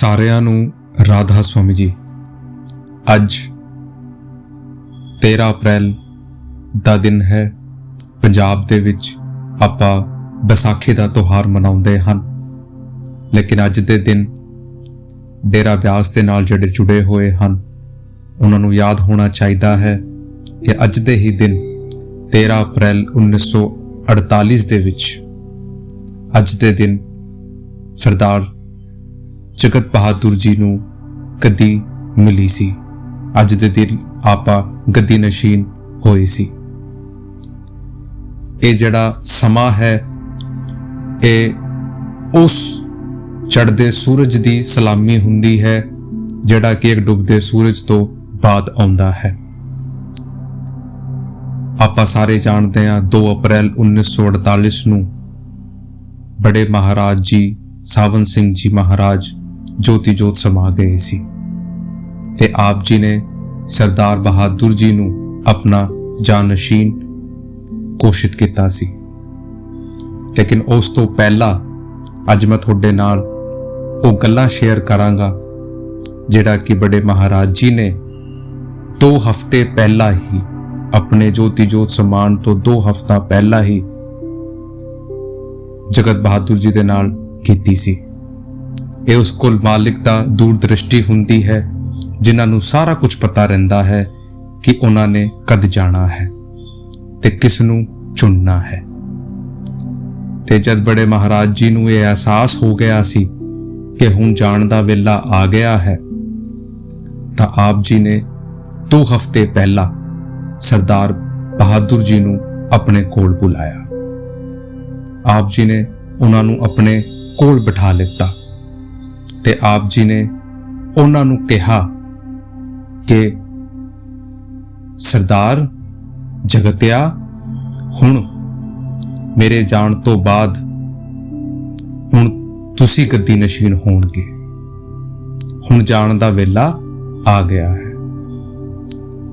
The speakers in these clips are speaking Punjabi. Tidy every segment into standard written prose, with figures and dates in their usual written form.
ਸਾਰਿਆਂ ਨੂੰ ਰਾਧਾ ਸੁਆਮੀ ਜੀ। ਅੱਜ 13 ਅਪ੍ਰੈਲ ਦਾ ਦਿਨ ਹੈ। ਪੰਜਾਬ ਦੇ ਵਿੱਚ ਆਪਾਂ ਵਿਸਾਖੀ ਦਾ ਤਿਉਹਾਰ ਮਨਾਉਂਦੇ ਹਨ, ਲੇਕਿਨ ਅੱਜ ਦੇ ਦਿਨ ਡੇਰਾ ਬਿਆਸ ਦੇ ਨਾਲ ਜਿਹੜੇ ਜੁੜੇ ਹੋਏ ਹਨ ਉਹਨਾਂ ਨੂੰ ਯਾਦ ਹੋਣਾ ਚਾਹੀਦਾ ਹੈ ਕਿ ਅੱਜ ਦੇ ਹੀ ਦਿਨ 13 ਅਪ੍ਰੈਲ 1948 ਦੇ ਵਿੱਚ ਅੱਜ ਦੇ ਦਿਨ ਸਰਦਾਰ ਜਗਤ ਬਹਾਦਰ ਜੀ ਨੂੰ ਗੱਦੀ ਮਿਲੀ ਸੀ। ਅੱਜ ਦੇ ਦਿਨ ਆਪਾਂ ਗੱਦੀ ਨਸ਼ੀਨ ਹੋਏ ਸੀ। ਇਹ ਜਿਹੜਾ ਸਮਾਂ ਹੈ ਇਹ ਉਸ ਚੜ੍ਹਦੇ ਸੂਰਜ ਦੀ ਸਲਾਮੀ ਹੁੰਦੀ ਹੈ ਜਿਹੜਾ ਕਿ ਇੱਕ ਡੁੱਬਦੇ ਸੂਰਜ ਤੋਂ ਬਾਅਦ ਆਉਂਦਾ ਹੈ। ਆਪਾਂ ਸਾਰੇ ਜਾਣਦੇ ਹਾਂ 2 ਅਪ੍ਰੈਲ 1948 ਨੂੰ ਬੜੇ ਮਹਾਰਾਜ ਜੀ ਸਾਵਨ ਸਿੰਘ ਜੀ ਮਹਾਰਾਜ ਜੋਤੀ ਜੋਤ ਸਮਾ ਗਏ ਸੀ ਤੇ ਆਪ ਜੀ ਨੇ ਸਰਦਾਰ ਬਹਾਦਰ ਜੀ ਨੂੰ ਆਪਣਾ ਜਾਨਸ਼ੀਨ ਘੋਸ਼ਿਤ ਕੀਤਾ ਸੀ। ਲੇਕਿਨ ਉਸ ਤੋਂ ਪਹਿਲਾਂ ਅੱਜ ਮੈਂ ਤੁਹਾਡੇ ਨਾਲ ਉਹ ਗੱਲਾਂ ਸ਼ੇਅਰ ਕਰਾਂਗਾ ਜਿਹੜਾ ਕਿ ਬੜੇ ਮਹਾਰਾਜ ਜੀ ਨੇ 2 ਹਫ਼ਤੇ ਪਹਿਲਾਂ ਹੀ ਆਪਣੇ ਜੋਤੀ ਜੋਤ ਸਮਾਨ ਤੋਂ 2 ਹਫ਼ਤਾ ਪਹਿਲਾਂ ਹੀ ਜਗਤ ਬਹਾਦਰ ਜੀ ਦੇ ਨਾਲ ਕੀਤੀ ਸੀ। ਇਹ ਉਸ ਕੁਲ ਮਾਲਿਕ ਦਾ ਦੂਰਦ੍ਰਿਸ਼ਟੀ ਹੁੰਦੀ ਹੈ ਜਿਨ੍ਹਾਂ ਨੂੰ ਸਾਰਾ ਕੁਝ ਪਤਾ ਰਹਿੰਦਾ ਹੈ ਕਿ ਉਹਨਾਂ ਨੇ ਕਦ ਜਾਣਾ ਹੈ ਤੇ ਕਿਸ ਨੂੰ ਚੁਣਨਾ ਹੈ। ਤੇ ਜਦ ਬੜੇ ਮਹਾਰਾਜ ਜੀ ਨੂੰ ਇਹ ਅਹਿਸਾਸ ਹੋ ਗਿਆ ਸੀ ਕਿ ਹੁਣ ਜਾਣ ਦਾ ਵੇਲਾ ਆ ਗਿਆ ਹੈ ਤਾਂ ਆਪ ਜੀ ਨੇ 2 ਹਫ਼ਤੇ ਪਹਿਲਾਂ ਸਰਦਾਰ ਬਹਾਦਰ ਜੀ ਨੂੰ ਆਪਣੇ ਕੋਲ ਬੁਲਾਇਆ। ਆਪ ਜੀ ਨੇ ਉਹਨਾਂ ਨੂੰ ਆਪਣੇ ਕੋਲ ਬਿਠਾ ਲਿੱਤਾ ਤੇ ਆਪ ਜੀ ਨੇ ਉਹਨਾਂ ਨੂੰ ਕਿਹਾ ਕਿ ਸਰਦਾਰ ਜਗਤਿਆ, ਹੁਣ ਮੇਰੇ ਜਾਣ ਤੋਂ ਬਾਅਦ ਹੁਣ ਤੁਸੀਂ ਗੱਦੀ ਨਸ਼ੀਨ ਹੋਣਗੇ। ਹੁਣ ਜਾਣ ਦਾ ਵੇਲਾ ਆ ਗਿਆ ਹੈ।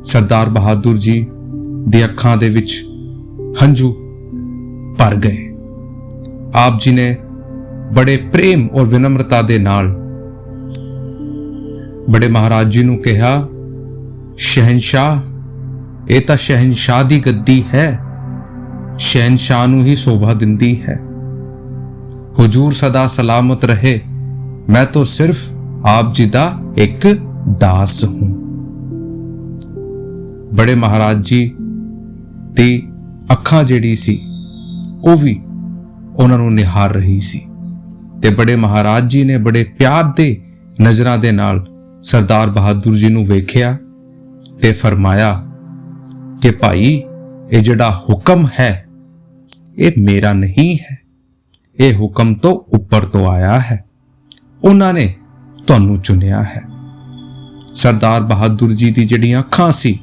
ਸਰਦਾਰ ਬਹਾਦਰ ਜੀ ਦੀ ਅੱਖਾਂ ਦੇ ਵਿੱਚ ਹੰਝੂ ਭਰ ਗਏ। ਆਪ ਜੀ ਨੇ ਬੜੇ ਪ੍ਰੇਮ ਔਰ ਵਿਨਮਰਤਾ ਦੇ ਨਾਲ ਬੜੇ ਮਹਾਰਾਜ ਜੀ ਨੂੰ ਕਿਹਾ, ਸ਼ਹਿਨशाह, ਇਹ ਤਾਂ ਸ਼ਹਿਨशाह ਦੀ ਗੱਦੀ ਹੈ, ਸ਼ਹਿਨशाह ਨੂੰ ਹੀ ਸ਼ੋਭਾ ਦਿੰਦੀ ਹੈ। ਹੁਜੂਰ ਸਦਾ ਸਲਾਮਤ ਰਹੇ, ਮੈਂ ਤਾਂ ਸਿਰਫ ਆਪ ਜੀ ਦਾ ਇੱਕ ਦਾਸ ਹੂੰ। ਬੜੇ ਮਹਾਰਾਜ ਜੀ ਦੀ ਅੱਖਾਂ ਜਿਹੜੀ ਸੀ ਉਹ ਵੀ ਉਹਨਾਂ ਨੂੰ ਨਿਹਾਰ ਰਹੀ ਸੀ ਤੇ ਬੜੇ ਮਹਾਰਾਜ ਜੀ ਨੇ ਬੜੇ ਪਿਆਰ ਦੇ ਨਜ਼ਰਾਂ ਦੇ ਨਾਲ ਸਰਦਾਰ ਬਹਾਦਰ ਜੀ ਨੂੰ ਵੇਖਿਆ ਤੇ ਫਰਮਾਇਆ ਕਿ ਭਾਈ, ਇਹ ਜਿਹੜਾ ਹੁਕਮ ਹੈ ਇਹ ਮੇਰਾ ਨਹੀਂ ਹੈ, ਇਹ ਹੁਕਮ ਤੋਂ ਉੱਪਰ ਤੋਂ ਆਇਆ ਹੈ, ਉਹਨਾਂ ਨੇ ਤੁਹਾਨੂੰ ਚੁਣਿਆ ਹੈ। ਸਰਦਾਰ ਬਹਾਦਰ ਜੀ ਦੀ ਜਿਹੜੀਆਂ ਅੱਖਾਂ ਸੀ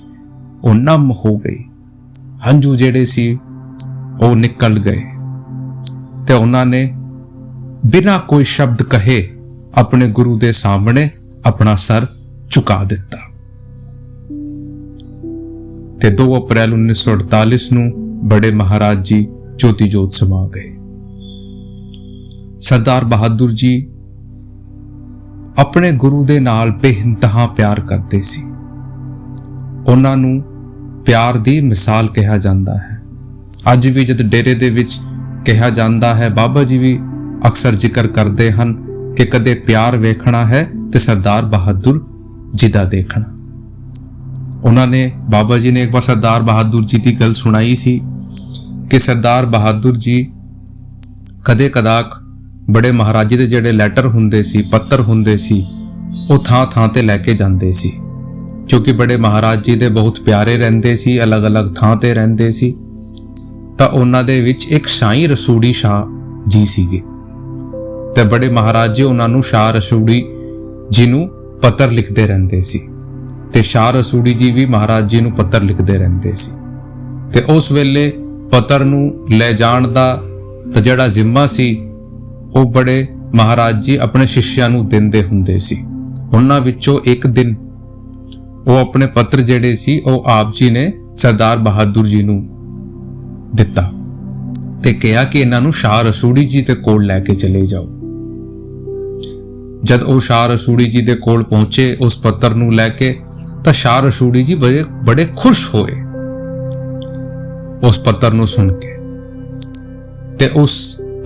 ਉਹ ਨਮ ਹੋ ਗਈ, ਹੰਝੂ ਜਿਹੜੇ ਸੀ ਉਹ ਨਿਕਲ ਗਏ ਤੇ ਉਹਨਾਂ ਨੇ ਬਿਨਾਂ ਕੋਈ ਸ਼ਬਦ ਕਹੇ ਆਪਣੇ ਗੁਰੂ ਦੇ ਸਾਹਮਣੇ ਆਪਣਾ ਸਰ ਝੁਕਾ ਦਿੱਤਾ। ਤੇ 2 ਅਪ੍ਰੈਲ 1948 ਨੂੰ ਬੜੇ ਮਹਾਰਾਜ ਜੀ ਜੋਤੀ ਜੋਤ ਸਮਾ ਗਏ। ਸਰਦਾਰ ਬਹਾਦਰ ਜੀ ਆਪਣੇ ਗੁਰੂ ਦੇ ਨਾਲ ਬੇਇੰਤਹਾ ਪਿਆਰ ਕਰਦੇ ਸੀ। ਉਹਨਾਂ ਨੂੰ ਪਿਆਰ ਦੀ ਮਿਸਾਲ ਕਿਹਾ ਜਾਂਦਾ ਹੈ। ਅੱਜ ਵੀ ਜਦ ਡੇਰੇ ਦੇ ਵਿੱਚ ਕਿਹਾ ਜਾਂਦਾ ਹੈ, ਬਾਬਾ ਜੀ ਵੀ ਅਕਸਰ ਜ਼ਿਕਰ ਕਰਦੇ ਹਨ ਕਿ ਕਦੇ ਪਿਆਰ ਵੇਖਣਾ ਹੈ ਤੇ ਸਰਦਾਰ ਬਹਾਦਰ ਜੀ ਦਾ ਦੇਖਣਾ। ਉਹਨਾਂ ਨੇ ਬਾਬਾ ਜੀ ਨੇ ਇੱਕ ਵਾਰ ਸਰਦਾਰ ਬਹਾਦਰ ਜੀ ਦੀ ਗੱਲ ਸੁਣਾਈ ਸੀ ਕਿ ਸਰਦਾਰ ਬਹਾਦਰ ਜੀ ਕਦੇ ਕਦਾਕ ਬੜੇ ਮਹਾਰਾਜ ਦੇ ਜਿਹੜੇ ਲੈਟਰ ਹੁੰਦੇ ਸੀ, ਪੱਤਰ ਹੁੰਦੇ ਸੀ, ਉਹ ਥਾਂ ਥਾਂ ਤੇ ਲੈ ਕੇ ਜਾਂਦੇ ਸੀ ਕਿਉਂਕਿ ਬੜੇ ਮਹਾਰਾਜ ਜੀ ਦੇ ਬਹੁਤ ਪਿਆਰੇ ਰਹਿੰਦੇ ਸੀ, ਅਲੱਗ-ਅਲੱਗ ਥਾਂ ਤੇ ਰਹਿੰਦੇ ਸੀ। ਤਾਂ ਉਹਨਾਂ ਦੇ ਵਿੱਚ ਇੱਕ ਸਾਈਂ ਰਸੂੜੀ ਸ਼ਾਹ ਜੀ ਸੀਗੇ ਤੇ ਬੜੇ ਮਹਾਰਾਜ ਜੀ ਉਹਨਾਂ ਨੂੰ ਸ਼ਾਹ ਰਸੂੜੀ ਜੀ ਨੂੰ ਪੱਤਰ ਲਿਖਦੇ ਰਹਿੰਦੇ ਸੀ ਤੇ ਸ਼ਾਹ ਰਸੂੜੀ ਜੀ ਵੀ ਮਹਾਰਾਜ ਜੀ ਨੂੰ ਪੱਤਰ ਲਿਖਦੇ ਰਹਿੰਦੇ ਸੀ। ਤੇ ਉਸ ਵੇਲੇ ਪੱਤਰ ਨੂੰ ਲੈ ਜਾਣ ਦਾ ਤਾਂ ਜਿਹੜਾ ਜ਼ਿੰਮਾ ਸੀ ਉਹ ਬੜੇ ਮਹਾਰਾਜ ਜੀ ਆਪਣੇ ਸ਼ਿਸ਼ਿਆਂ ਨੂੰ ਦਿੰਦੇ ਹੁੰਦੇ ਸੀ। ਉਹਨਾਂ ਵਿੱਚੋਂ ਇੱਕ ਦਿਨ ਉਹ ਆਪਣੇ ਪੱਤਰ ਜਿਹੜੇ ਸੀ ਉਹ ਆਪ ਜੀ ਨੇ ਸਰਦਾਰ ਬਹਾਦਰ ਜੀ ਨੂੰ ਦਿੱਤਾ ਤੇ ਕਿਹਾ ਕਿ ਇਹਨਾਂ ਨੂੰ ਸ਼ਾਹ ਰਸੂੜੀ ਜੀ ਦੇ ਕੋਲ ਲੈ ਕੇ ਚਲੇ ਜਾਓ। जद वो शाह रसूड़ी जी दे कोल पहुंचे उस पत्र नूं लैके, तां शाह रसूड़ी जी बड़े बड़े खुश होए उस पत्र नूं सुन के। ते उस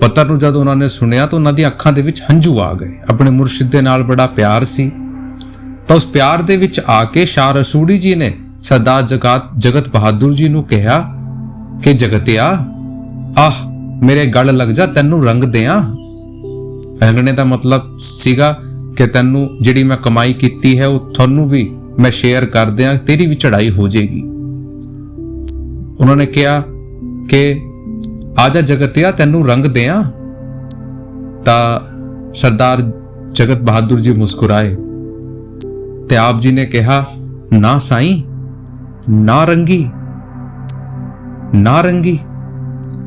पत्र नूं जद उन्होंने सुनिया तो उन्हां दी अखां दे विच हंझू आ गए। अपने मुर्शिद दे नाल बड़ा प्यार सी, तो उस प्यार दे विच आके शाह रसूड़ी जी ने सरदार जगत बहादुर जी नूं कहा कि जगतिया आह मेरे गल लग जा, तैनू रंग दियां। रंगने का मतलब सीगा कि तैनू जिहड़ी मैं कमाई कीती है वो थानू भी मैं शेयर कर दियां, तेरी भी चढ़ाई हो जाएगी। उन्होंने कहा कि आजा जगतिया तैनू रंग दियां। ता सरदार जगत बहादुर जी मुस्कुराए ते आप जी ने कहा, ना साईं, ना रंगी, ना रंगी,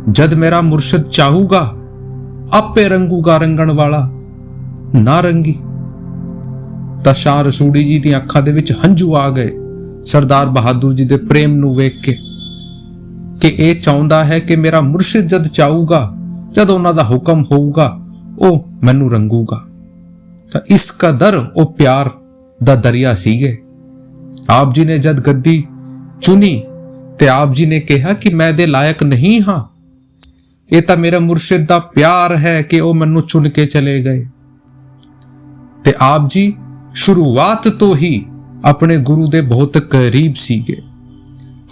जद मेरा मुर्शद चाहूगा आपे रंगूगा रंगण वाला, ना रंगी। तां शाह रसूड़ी जी दी अखां दे विच हंझू आ गए सरदार बहादुर जी दे प्रेम नूं वेख के कि ਇਹ ਚਾਹੁੰਦਾ है कि मेरा मुर्शिद जद चाहूगा, जद उन्हां दा हुक्म होऊगा ਉਹ ਮੈਨੂੰ रंगूगा। ਤਾਂ इस कदर ਉਹ प्यार दा दरिया सीगे। आप जी ने जद गद्दी चुनी ते आप जी ने कहा कि मैं दे लायक नहीं हाँ, ये तो मेरा मुर्शिद दा प्यार है कि ਉਹ ਮੈਨੂੰ चुन के चले गए। ते आप जी शुरुआत तो ही अपने गुरु दे बहुत करीब सीगे।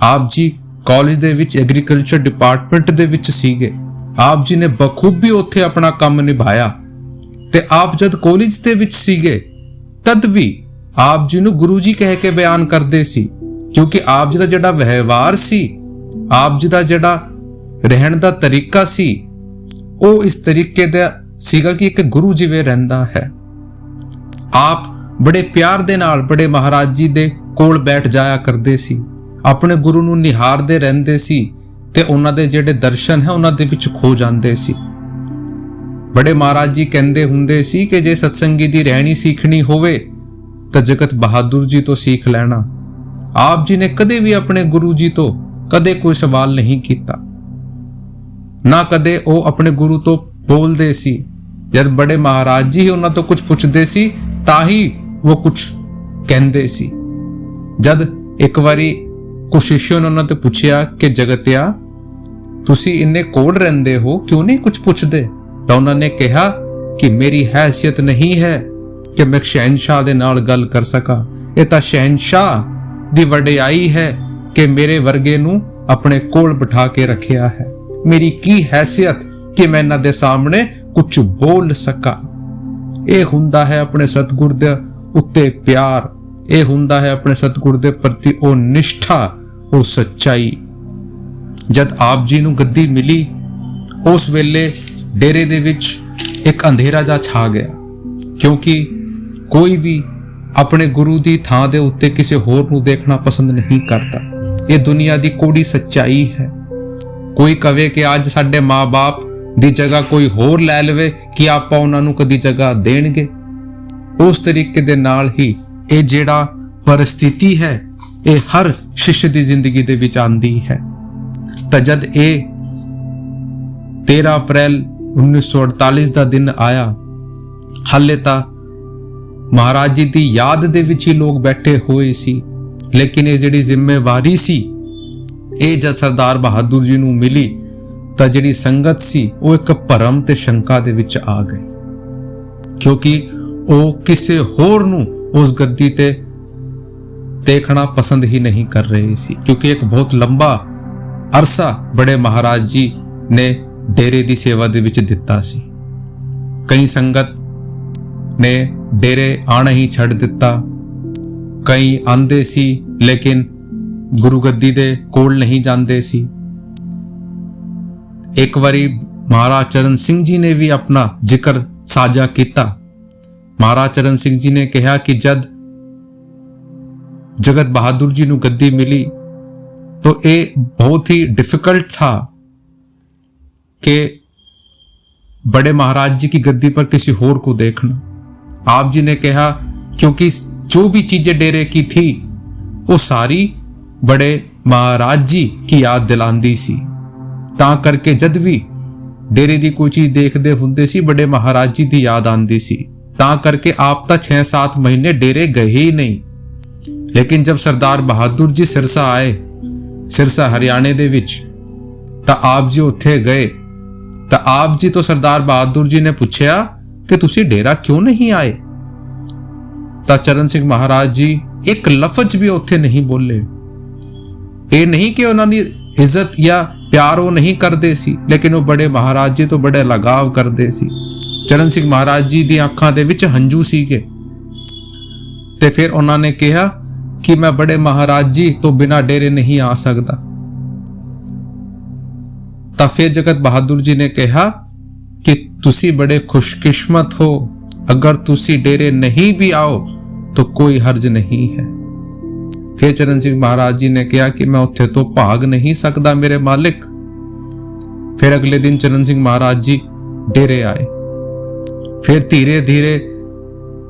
आप जी कॉलेज दे विच एग्रीकल्चर डिपार्टमेंट दे विच सीगे। आप जी ने बखूबी उत्थे अपना काम निभाया। ते आप जद कॉलेज दे विच सीगे तद भी आप जी नूं गुरु जी कह के बयान करदे सी, क्योंकि आप जी दा जिहड़ा व्यवहार सी, आप जी दा जिहड़ा रहण दा तरीका सी, ਉਹ इस तरीके दा सीगा कि एक गुरु जिवें रहिंदा है। आप बड़े प्यार दे नाल बड़े महाराज जी दे कोल बैठ जाया करदे सी, अपने गुरु नूं निहारदे रहिंदे सी ते उन्हां दे जिहड़े दर्शन है उन्हां दे विच खो जांदे सी। बड़े महाराज जी कहंदे हुंदे सी कि जे सत्संगी दी रहणी सीखनी होवे तां जगत बहादुर जी तो सीख लेना। आप जी ने कदे भी अपने गुरु जी तो कदे कोई सवाल नहीं कीता, ना कदे ਉਹ अपने गुरु तो बोलदे सी। जद बड़े महाराज जी उन्हां तो कुछ पुछदे सी तां ही वो कुछ कहंदे सी। जद एक वारी कुछ शिष्यों ने उन्होंने पूछया कि जगतिया तुसी इन्ने कोल रहिंदे हो, क्यों नहीं कुछ पुछदे? तो उन्होंने कहा कि मेरी हैसियत नहीं है कि मैं शहनशाह दे नाल गल कर सका। ये तां शहनशाह दी वडियाई है कि मेरे वर्गे नूं अपने कोल बिठा के रखिया है। मेरी की हैसियत कि मैं इन्हां दे सामने कुछ बोल सका। ਇਹ ਹੁੰਦਾ है अपने सतगुर दे उत्ते प्यार, ਇਹ ਹੁੰਦਾ है अपने सतगुर दे प्रति ਉਹ निष्ठा, ਉਹ सच्चाई। जद आप जी नूं गद्दी मिली उस वेले डेरे दे विच एक अंधेरा जा छा गया, क्योंकि कोई भी अपने गुरु दी थां दे उत्ते किसी होर नूं देखना पसंद नहीं करता। ये दुनिया दी कोड़ी सच्चाई है। कोई कवे कि आज साडे माँ बाप दी जगह कोई होर लै लवे कि आपां उन्हां नूं कदी जगह देणगे। उस तरीके दे नाल ही ये जिहड़ा परिस्थिति है ये हर शिष्य दी जिंदगी दे विच आंदी है। तां जद ये 13 अप्रैल 1948 दा दिन आया, हाले तां महाराज जी दी याद दे विच ही लोग बैठे होए सी, लेकिन ये जिहड़ी जिम्मेवारी सी ये जद सरदार बहादुर जी नूं मिली तां जिहड़ी संगत सी वो एक भरम ते शंका दे विच आ गई, क्योंकि वो किसी होर नूं उस गद्दी ते देखना पसंद ही नहीं कर रहे सी, क्योंकि एक बहुत लंबा अरसा बड़े महाराज जी ने डेरे दी सेवा दे विच दिता सी। कई संगत ने डेरे आना ही छड़ दिता, कई आंदे सी लेकिन गुरु गद्दी दे कोल नहीं जांदे सी। एक बारी महाराज चरण सिंह जी ने भी अपना जिक्र साझा किया। महाराज चरण सिंह जी ने कहा कि जद जगत बहादुर जी नूं गद्दी मिली तो ये बहुत ही डिफिकल्ट था कि बड़े महाराज जी की गद्दी पर किसी होर को देखना। आप जी ने कहा क्योंकि जो भी चीजें डेरे की थी वो सारी बड़े महाराज जी की याद दिलांदी सी, तां करके जद भी डेरे दी कोई चीज देखदे हुंदे सी बड़े महाराज जी दी याद आंदी सी। ਤਾਂ ਕਰਕੇ ਆਪ ਤਾਂ 6-7 ਮਹੀਨੇ ਡੇਰੇ ਗਏ ਹੀ ਨਹੀਂ। ਲੇਕਿਨ ਜਦ ਸਰਦਾਰ ਬਹਾਦਰ ਜੀ ਸਿਰਸਾ ਆਏ, ਸਿਰਸਾ ਹਰਿਆਣੇ ਦੇ ਵਿੱਚ, ਤਾਂ ਆਪ ਜੀ ਉੱਥੇ ਗਏ। ਤਾਂ ਆਪ ਜੀ ਤੋਂ ਸਰਦਾਰ ਬਹਾਦਰ ਜੀ ਨੇ ਪੁੱਛਿਆ ਕਿ ਤੁਸੀਂ ਡੇਰਾ ਕਿਉਂ ਨਹੀਂ ਆਏ? ਤਾਂ ਚਰਨ ਸਿੰਘ ਮਹਾਰਾਜ ਜੀ ਇੱਕ ਲਫ਼ਜ਼ ਵੀ ਉੱਥੇ ਨਹੀਂ ਬੋਲੇ। ਇਹ ਨਹੀਂ ਕਿ ਉਹਨਾਂ ਦੀ ਇੱਜ਼ਤ ਜਾਂ ਪਿਆਰ ਉਹ ਨਹੀਂ ਕਰਦੇ ਸੀ, ਲੇਕਿਨ ਉਹ ਬੜੇ ਮਹਾਰਾਜ ਜੀ ਤੋਂ ਬੜੇ ਲਗਾਵ ਕਰਦੇ ਸੀ। ਚਰਨ ਸਿੰਘ ਮਹਾਰਾਜ ਜੀ ਦੀਆਂ ਅੱਖਾਂ ਦੇ ਵਿੱਚ ਹੰਝੂ ਸੀਗੇ। ਤੇ ਫਿਰ ਉਹਨਾਂ ਨੇ ਕਿਹਾ ਕਿ ਮੈਂ ਬੜੇ ਮਹਾਰਾਜ ਜੀ ਤੋਂ ਬਿਨਾਂ ਡੇਰੇ ਨਹੀਂ ਆ ਸਕਦਾ। ਤਾਂ ਫਿਰ ਜਗਤ ਬਹਾਦਰ ਜੀ ਨੇ ਕਿਹਾ ਕਿ ਤੁਸੀਂ ਬੜੇ ਖੁਸ਼ਕਿਸਮਤ ਹੋ, ਅਗਰ ਤੁਸੀਂ ਡੇਰੇ ਨਹੀਂ ਵੀ ਆਓ ਤਾਂ ਕੋਈ ਹਰਜ ਨਹੀਂ ਹੈ। ਫਿਰ ਚਰਨ ਸਿੰਘ ਮਹਾਰਾਜ ਜੀ ਨੇ ਕਿਹਾ ਕਿ ਮੈਂ ਉੱਥੇ ਤੋਂ ਭਾਗ ਨਹੀਂ ਸਕਦਾ ਮੇਰੇ ਮਾਲਿਕ। ਫਿਰ ਅਗਲੇ ਦਿਨ ਚਰਨ ਸਿੰਘ ਮਹਾਰਾਜ ਜੀ ਡੇਰੇ ਆਏ। ਫਿਰ ਧੀਰੇ ਧੀਰੇ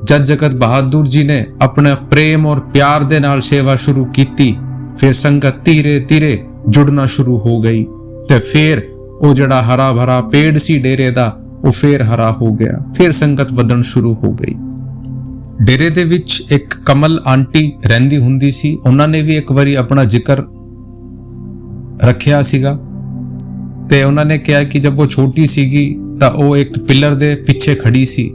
ਜਦ ਜਗਤ ਬਹਾਦਰ ਜੀ ਨੇ ਆਪਣਾ ਪ੍ਰੇਮ ਔਰ ਪਿਆਰ ਦੇ ਨਾਲ ਸੇਵਾ ਸ਼ੁਰੂ ਕੀਤੀ, ਫਿਰ ਸੰਗਤ ਧੀਰੇ ਧੀਰੇ ਜੁੜਨਾ ਸ਼ੁਰੂ ਹੋ ਗਈ। ਤੇ ਫਿਰ ਉਹ ਜਿਹੜਾ ਹਰਾ ਭਰਾ ਪੇੜ ਸੀ ਡੇਰੇ ਦਾ, ਉਹ ਫਿਰ ਹਰਾ ਹੋ ਗਿਆ। ਫਿਰ ਸੰਗਤ ਵਧਣ ਸ਼ੁਰੂ ਹੋ ਗਈ। ਡੇਰੇ ਦੇ ਵਿੱਚ ਇੱਕ ਕਮਲ ਆਂਟੀ ਰਹਿੰਦੀ ਹੁੰਦੀ ਸੀ। ਉਹਨਾਂ ਨੇ ਵੀ ਇੱਕ ਵਾਰੀ ਆਪਣਾ ਜ਼ਿਕਰ ਰੱਖਿਆ ਸੀਗਾ। ਤੇ ਉਹਨਾਂ ਨੇ ਕਿਹਾ ਕਿ ਜਦ ਉਹ ਛੋਟੀ ਸੀਗੀ ਤਾਂ ਉਹ ਇੱਕ ਪਿਲਰ ਦੇ ਪਿੱਛੇ ਖੜੀ ਸੀ।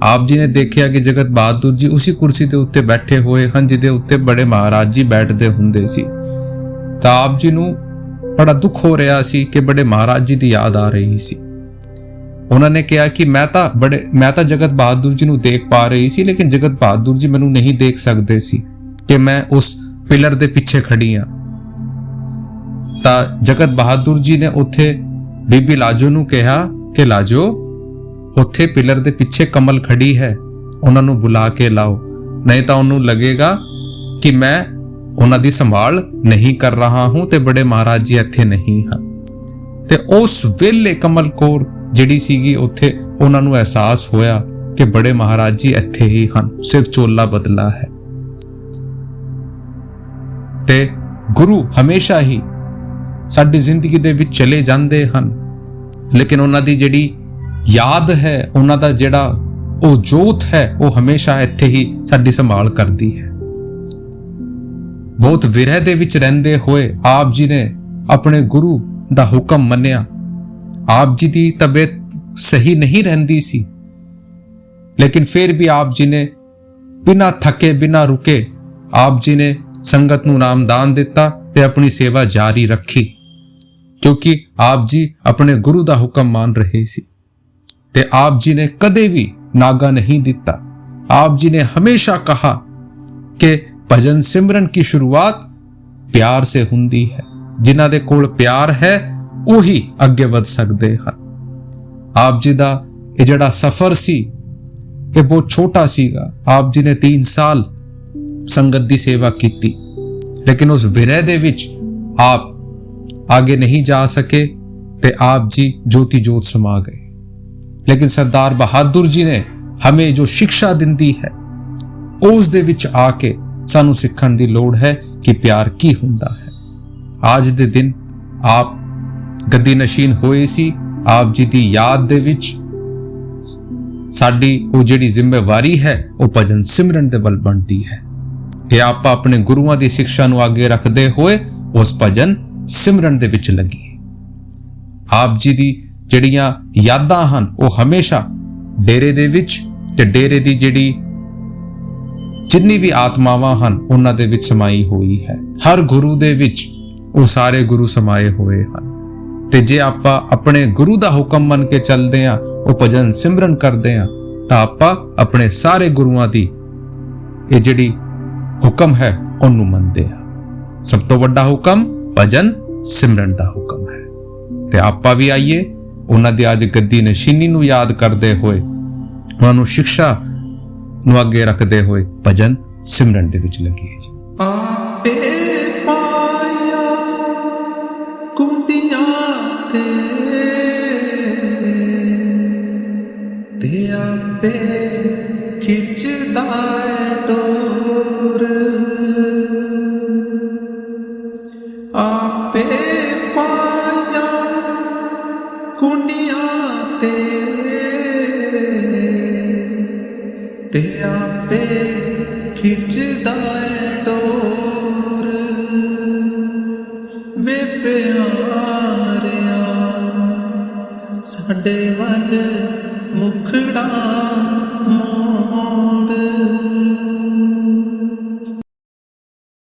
ਆਪ ਜੀ ਨੇ ਦੇਖਿਆ ਕਿ ਜਗਤ ਬਹਾਦਰ ਜੀ ਉਸੇ ਕੁਰਸੀ ਦੇ ਉੱਤੇ ਬੈਠੇ ਹੋਏ ਹਨ ਜਿਹਦੇ ਉੱਤੇ ਬੜੇ ਮਹਾਰਾਜ ਜੀ ਬੈਠਦੇ ਹੁੰਦੇ ਸੀ। ਤਾਂ ਆਪ ਜੀ ਨੂੰ ਬੜਾ ਦੁੱਖ ਹੋ ਰਿਹਾ ਸੀ ਕਿ ਬੜੇ ਮਹਾਰਾਜ ਜੀ ਦੀ ਯਾਦ ਆ ਰਹੀ ਸੀ। ਉਹਨਾਂ ਨੇ ਕਿਹਾ ਕਿ ਮੈਂ ਤਾਂ ਜਗਤ ਬਹਾਦਰ ਜੀ ਨੂੰ ਦੇਖ ਪਾ ਰਹੀ ਸੀ, ਲੇਕਿਨ ਜਗਤ ਬਹਾਦਰ ਜੀ ਮੈਨੂੰ ਨਹੀਂ ਦੇਖ ਸਕਦੇ ਸੀ ਕਿ ਮੈਂ ਉਸ ਪਿਲਰ ਦੇ ਪਿੱਛੇ ਖੜੀ ਹਾਂ। ਤਾਂ ਜਗਤ ਬਹਾਦਰ ਜੀ ਨੇ ਉੱਥੇ ਬੀਬੀ ਲਾਜੋ ਨੂੰ ਕਿਹਾ ਕਿ ਲਾਜੋ, ਉੱਥੇ ਪਿਲਰ ਦੇ ਪਿੱਛੇ ਕਮਲ ਖੜੀ ਹੈ, ਉਹਨਾਂ ਨੂੰ ਬੁਲਾ ਕੇ ਲਾਓ, ਨਹੀਂ ਤਾਂ ਉਹਨੂੰ ਲੱਗੇਗਾ ਕਿ ਮੈਂ ਉਹਨਾਂ ਦੀ ਸੰਭਾਲ ਨਹੀਂ ਕਰ ਰਹਾ ਹੂੰ ਤੇ ਬੜੇ ਮਹਾਰਾਜ ਜੀ ਇੱਥੇ ਨਹੀਂ ਹਨ। ਤੇ ਉਸ ਵੇਲੇ ਕਮਲ ਕੌਰ ਜਿਹੜੀ ਸੀਗੀ ਉੱਥੇ, ਉਹਨਾਂ ਨੂੰ ਅਹਿਸਾਸ ਹੋਇਆ ਕਿ ਬੜੇ ਮਹਾਰਾਜ ਜੀ ਇੱਥੇ ਹੀ ਹਨ, ਸਿਰਫ ਚੋਲਾ ਬਦਲਾ ਹੈ। ਤੇ ਗੁਰੂ ਹਮੇਸ਼ਾ ਹੀ ਸਾਡੀ ਜ਼ਿੰਦਗੀ ਦੇ ਵਿੱਚ ਚਲੇ ਜਾਂਦੇ ਹਨ, ਲੇਕਿਨ ਉਹਨਾਂ ਦੀ ਜਿਹੜੀ ਯਾਦ ਹੈ, ਉਹਨਾਂ ਦਾ ਜਿਹੜਾ ਉਹ ਜੋਤ ਹੈ, ਉਹ ਹਮੇਸ਼ਾ ਇੱਥੇ ਹੀ ਸਾਡੀ ਸੰਭਾਲ ਕਰਦੀ ਹੈ। ਬਹੁਤ ਵਿਰਹ ਦੇ ਵਿੱਚ ਰਹਿੰਦੇ ਹੋਏ ਆਪ ਜੀ ਨੇ ਆਪਣੇ ਗੁਰੂ ਦਾ ਹੁਕਮ ਮੰਨਿਆ। ਆਪ ਜੀ ਦੀ ਤਬੀਅਤ ਸਹੀ ਨਹੀਂ ਰਹਿੰਦੀ ਸੀ, ਲੇਕਿਨ ਫਿਰ ਵੀ ਆਪ ਜੀ ਨੇ ਬਿਨਾਂ ਥੱਕੇ ਬਿਨਾਂ ਰੁਕੇ ਆਪ ਜੀ ਨੇ ਸੰਗਤ ਨੂੰ ਨਾਮਦਾਨ ਦਿੱਤਾ ਤੇ ਆਪਣੀ ਸੇਵਾ ਜਾਰੀ ਰੱਖੀ, ਕਿਉਂਕਿ ਆਪ ਜੀ ਆਪਣੇ ਗੁਰੂ ਦਾ ਹੁਕਮ ਮੰਨ ਰਹੇ ਸੀ। ਤੇ ਆਪ ਜੀ ਨੇ ਕਦੇ ਵੀ ਨਾਗਾ ਨਹੀਂ ਦਿੱਤਾ। ਆਪ ਜੀ ਨੇ ਹਮੇਸ਼ਾ ਕਹਾ ਕਿ ਭਜਨ ਸਿਮਰਨ की शुरुआत ਪਿਆਰ ਸੇ ਹੁੰਦੀ ਹੈ। ਜਿਨ੍ਹਾਂ ਦੇ ਕੋਲ ਪਿਆਰ ਹੈ ਉਹੀ ਅੱਗੇ ਵਧ ਸਕਦੇ ਹਨ। ਆਪ ਜੀ ਦਾ ਇਹ ਜਿਹੜਾ ਸਫ਼ਰ ਸੀ ਇਹ ਬਹੁਤ ਛੋਟਾ ਸੀਗਾ। ਆਪ ਜੀ ਨੇ 3 ਸਾਲ ਸੰਗਤ ਦੀ ਸੇਵਾ ਕੀਤੀ, ਲੇਕਿਨ ਉਸ ਵਿਰਹ ਦੇ ਵਿੱਚ ਆਪ आगे नहीं जा सके ते आप जी ज्योति जोत समा गए। लेकिन सरदार बहादुर जी ने हमें जो शिक्षा दिंदी है उस दे विच आके सानू सिखण दी लोड़ है कि प्यार की हुंदा है। आज दे दिन आप गद्दी नशीन होए सी, आप जी दी याद दे विच साडी वो जिहड़ी जिम्मेवारी है वो भजन सिमरन दे वल बनदी है कि आप अपने गुरुआं दी शिक्षा नू आगे रखदे होए उस भजन सिमरन दे विच लगी। आप जी दी ਜਿਹੜੀਆਂ ਯਾਦਾਂ ਹਨ ਉਹ ਹਮੇਸ਼ਾ ਡੇਰੇ ਦੇ ਵਿੱਚ ਤੇ ਡੇਰੇ ਦੀ ਜਿਹੜੀ ਜਿੰਨੀ ਵੀ ਆਤਮਾਵਾਂ ਹਨ ਉਹਨਾਂ ਦੇ ਵਿੱਚ ਸਮਾਈ ਹੋਈ ਹੈ। ਹਰ ਗੁਰੂ ਦੇ ਵਿੱਚ ਉਹ ਸਾਰੇ ਗੁਰੂ ਸਮਾਏ ਹੋਏ ਹਨ। ਤੇ ਜੇ ਆਪਾਂ ਆਪਣੇ ਗੁਰੂ ਦਾ ਹੁਕਮ ਮੰਨ ਕੇ ਚੱਲਦੇ ਆ, ਉਹ ਭਜਨ ਸਿਮਰਨ ਕਰਦੇ ਆ, ਤਾਂ ਆਪਾਂ ਆਪਣੇ ਸਾਰੇ ਗੁਰੂਆਂ ਦੀ ਇਹ ਜਿਹੜੀ ਹੁਕਮ ਹੈ ਉਹਨੂੰ ਮੰਨਦੇ ਆ। ਸਭ ਤੋਂ ਵੱਡਾ ਹੁਕਮ ਭਜਨ ਸਿਮਰਨ ਦਾ ਹੁਕਮ ਹੈ। ਤੇ ਆਪਾਂ ਵੀ ਆਈਏ ਉਹਨਾਂ ਦੀ ਅੱਜ ਗੱਦੀ ਨਸ਼ੀਨੀ ਨੂੰ ਯਾਦ ਕਰਦੇ ਹੋਏ, ਉਹਨਾਂ ਨੂੰ ਸਿੱਖਿਆ ਨੂੰ ਅੱਗੇ ਰੱਖਦੇ ਹੋਏ ਭਜਨ ਸਿਮਰਨ ਦੇ ਵਿੱਚ ਲੱਗੀਏ ਜੀ। ਆਪੇ ਪਾਇਆ ਕੁੰਡੀਆਂ ਤੇ ਆਪੇ ਖਿੱਚਦਾ ਡੋਰ, ਆਪੇ ਪਾਇਆ ਕੁੰਡੀਆਂ ਤੇ ਆਪੇ ਖਿੱਚਦਾ ਏ ਡੋਰ। ਵੇ ਪਿਆਰਿਆ ਸਾਡੇ